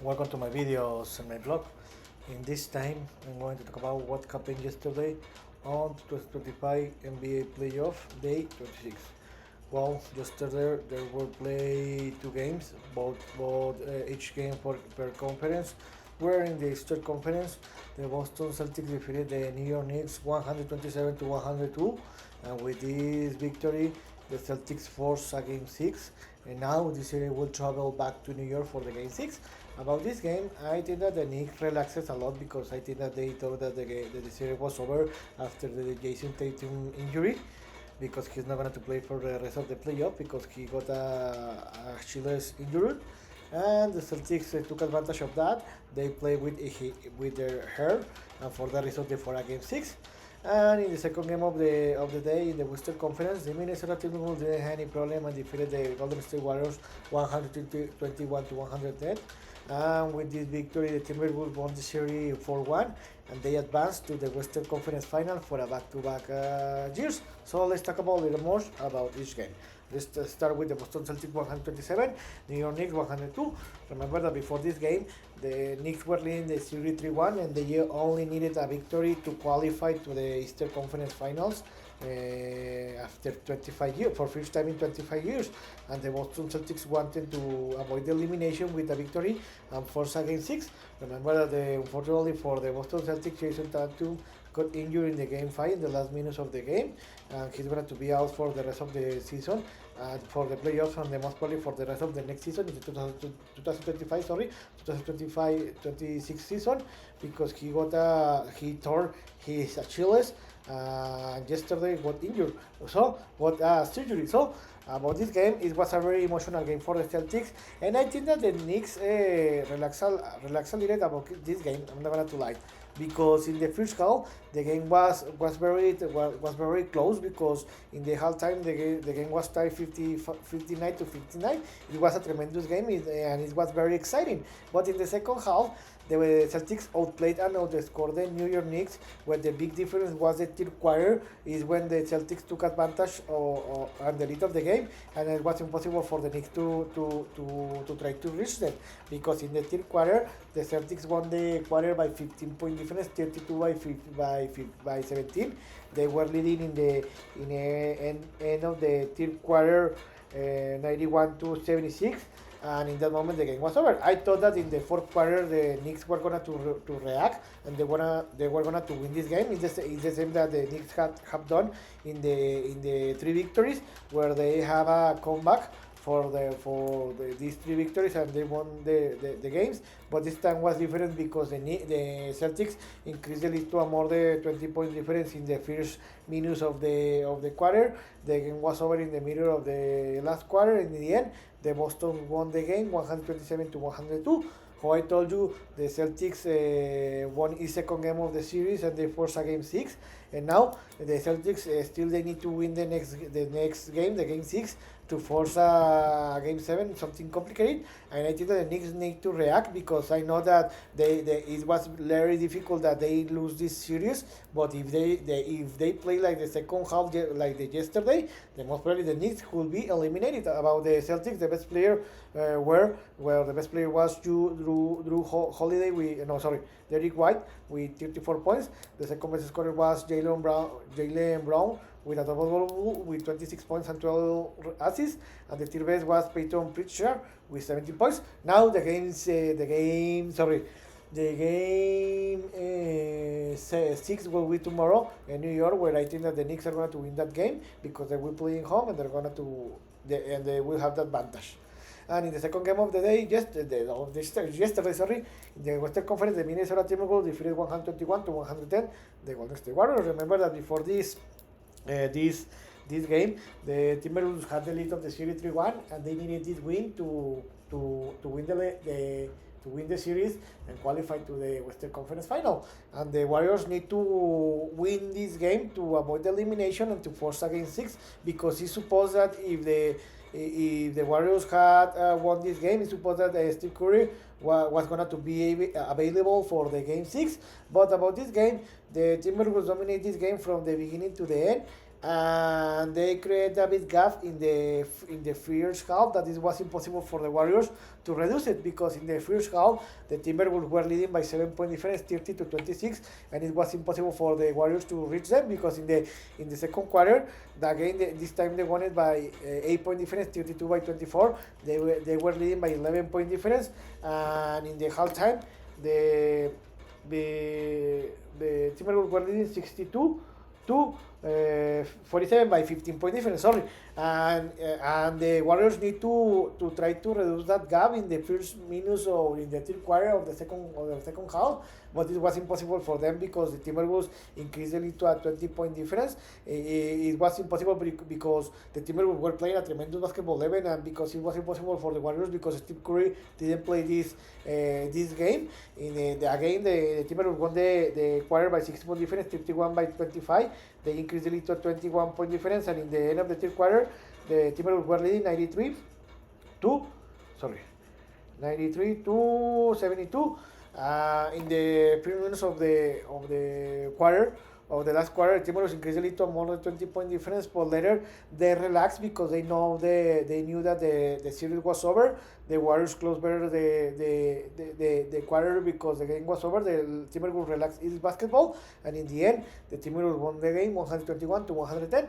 Welcome to my videos and my blog. In this time, I'm going to talk about what happened yesterday on 2025 NBA Playoff Day 26. Well, yesterday there were played two games, both each game per conference. Where in the Eastern Conference, the Boston Celtics defeated the New York Knicks 127 to 102, and with this victory, the Celtics forced a game six, and now the series will travel back to New York for the game six. About this game, I think that the Knicks relaxes a lot because I think that they thought that the series was over after the Jason Tatum injury because he's not going to play for the rest of the playoff because he got a Achilles injury. And the Celtics took advantage of that. They played with their hair, and for that reason they fought a game six. And in the second game of the day in the Western Conference, the Minnesota Timberwolves didn't have any problem and defeated the Golden State Warriors 121 to 110. And with this victory, the Timberwolves won the series 4-1, and they advanced to the Western Conference Final for a back-to-back years. So let's talk about a little more about each game. Let's start with the Boston Celtics 127, New York Knicks 102. Remember that before this game, the Knicks were leading the series 3-1, and they only needed a victory to qualify to the Eastern Conference Finals after 25 years, for first time in 25 years. And the Boston Celtics wanted to avoid the elimination with a victory and force a game six. Remember that unfortunately for the Boston Celtics, Jason Tatum got injured in the game 5 in the last minutes of the game, and he's going to be out for the rest of the season, for the playoffs, and the most probably for the rest of the next season, in the 2025, 2025-26 season, because he tore his Achilles yesterday, got injured, so got surgery. So about this game, it was a very emotional game for the Celtics, and I think that the Knicks relax a little about this game. I'm not gonna to lie, because in the first half the game was very close, because in the halftime the game was tied 59 to 59. It was a tremendous game, and it was very exciting. But in the second half, the Celtics outplayed and outscored the New York Knicks, where the big difference was the third quarter, is when the Celtics took advantage on the lead of the game, and it was impossible for the Knicks to try to reach them, because in the third quarter, the Celtics won the quarter by 15-point difference, 32 by 17. They were leading in the end of the third quarter, 91 to 76, and in that moment the game was over. I thought that in the fourth quarter the Knicks were gonna to react, and they were gonna to win this game. It's the same that the Knicks have done in the three victories, where they have a comeback for these three victories, and they won the games. But this time was different because the Celtics increased the lead to a more than 20-point difference in the first minutes of the quarter. The game was over in the middle of the last quarter, and in the end, the Boston won the game 127 to 102. How I told you, the Celtics won his second game of the series, and they forced a game six. And now the Celtics still they need to win the next game, the game six, to force a game seven, something complicated. And I think that the Knicks need to react, because I know that it was very difficult that they lose this series. But if they play like the second half like the yesterday, then most probably the Knicks will be eliminated. About the Celtics, the best player the best player was Drew Holiday. Derrick White with 34 points. The second best scorer was Jaylen Brown with a double with 26 points and 12 assists, and the third best was Peyton Pritchard with 17 points. Now the game 6 will be tomorrow in New York, where I think that the Knicks are going to win that game, because they will play in home, and they will have that advantage. And in the second game of the day, yesterday, in the Western Conference, the Minnesota Timberwolves defeated 121 to 110 the Golden State Warriors. Remember that before this game, the Timberwolves had the lead of the series 3-1, and they needed this win to win the series and qualify to the Western Conference Final. And the Warriors need to win this game to avoid the elimination and to force a game six, because it's supposed that if the Warriors had won this game, it's supposed that Steve Curry was going to be available for the game six. But about this game, the Timberwolves dominate this game from the beginning to the end. and they create a big gap in the first half that it was impossible for the Warriors to reduce it, because in the first half the Timberwolves were leading by 7 point difference, 30-26, and it was impossible for the Warriors to reach them, because in the second quarter, this time they won it by 8 point difference, 32-24. They were leading by 11 point difference, and in the halftime the the Timberwolves were leading 62 to 47 by 15 point difference, sorry, and the Warriors need to try to reduce that gap in the first minutes or in the third quarter of the second half, but it was impossible for them because the Timberwolves increased the lead to a 20 point difference. It was impossible because the Timberwolves were playing a tremendous basketball level, and because it was impossible for the Warriors because Steve Curry didn't play this game. Again, the Timberwolves won the quarter by 6 point difference, 31-25. They increased the lead to a 21 point difference, and in the end of the third quarter, the Timberwolves were leading 93 to 72. In the few minutes of the quarter, of the last quarter, the Timberwolves increased the lead to a more than 20 point difference, but later they relaxed because they knew that the series was over. The Warriors closed better the quarter because the game was over. The Timberwolves relaxed its basketball, and in the end, the Timberwolves won the game 121-110.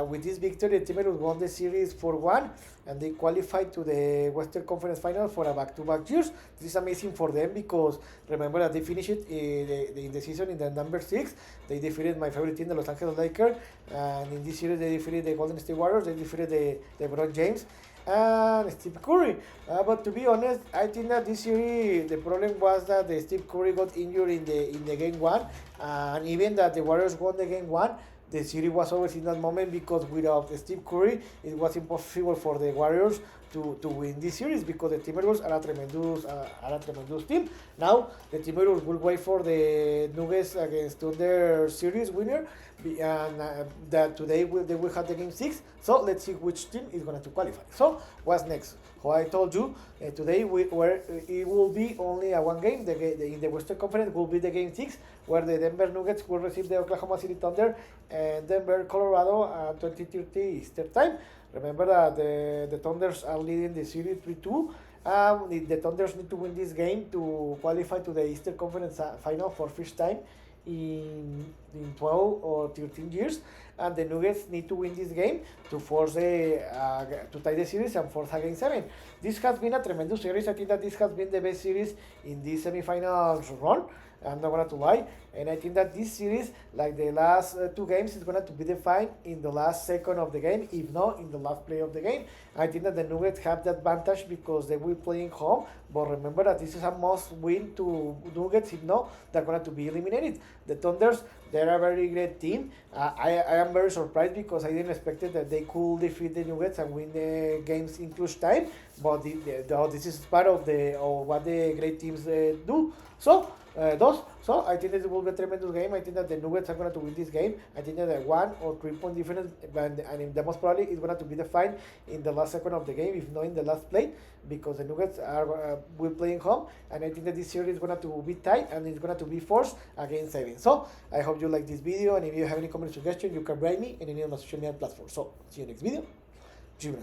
With this victory, the Timberwolves won the series 4-1, and they qualified to the Western Conference Final for a back-to-back years. This is amazing for them because remember that they finished it in the season in the number 6. They defeated my favorite team, the Los Angeles Lakers, and in this series they defeated the Golden State Warriors. They defeated the LeBron James and Steve Curry. But to be honest, I think that this series the problem was that the Steve Curry got injured in the game 1, and even that the Warriors won the game 1. The series was over in that moment because without Steve Curry, it was impossible for the Warriors to win this series because the Timberwolves are a tremendous team. Now the Timberwolves will wait for the Nuggets against Thunder series winner, and that today they will have the game 6. So let's see which team is going to qualify. So what's next? How I told you today, it will be only a one game. In the Western Conference will be the game 6, where the Denver Nuggets will receive the Oklahoma City Thunder and Denver, Colorado at 20:30 Eastern Time. Remember that the Thunders are leading the series 3-2. The Thunders need to win this game to qualify to the Eastern Conference Final for first time in 12 or 13 years, and the Nuggets need to win this game to force to tie the series and force a game 7. This has been a tremendous series. I think that this has been the best series in this semifinals run. I'm not going to lie, and I think that this series, like the last 2 games, is going to be defined in the last second of the game, if not in the last play of the game. I think that the Nuggets have the advantage because they will play in home, but remember that this is a must win to Nuggets. If not, they're going to be eliminated. The Thunders, they're a very great team. I am very surprised because I didn't expect that they could defeat the Nuggets and win the games in clutch time, but this is part of what the great teams do. So I think it will be a tremendous game. I think that the Nuggets are going to win this game. I think that a 1 or 3 point difference, and the most probably is going to be defined in the last second of the game, if not in the last play, because the Nuggets will play in home, and I think that this series is going to be tight and it's going to be forced against 7. So I hope you like this video, and if you have any comment suggestion, you can write me in any of my social media platforms. So see you next video. Jimmy.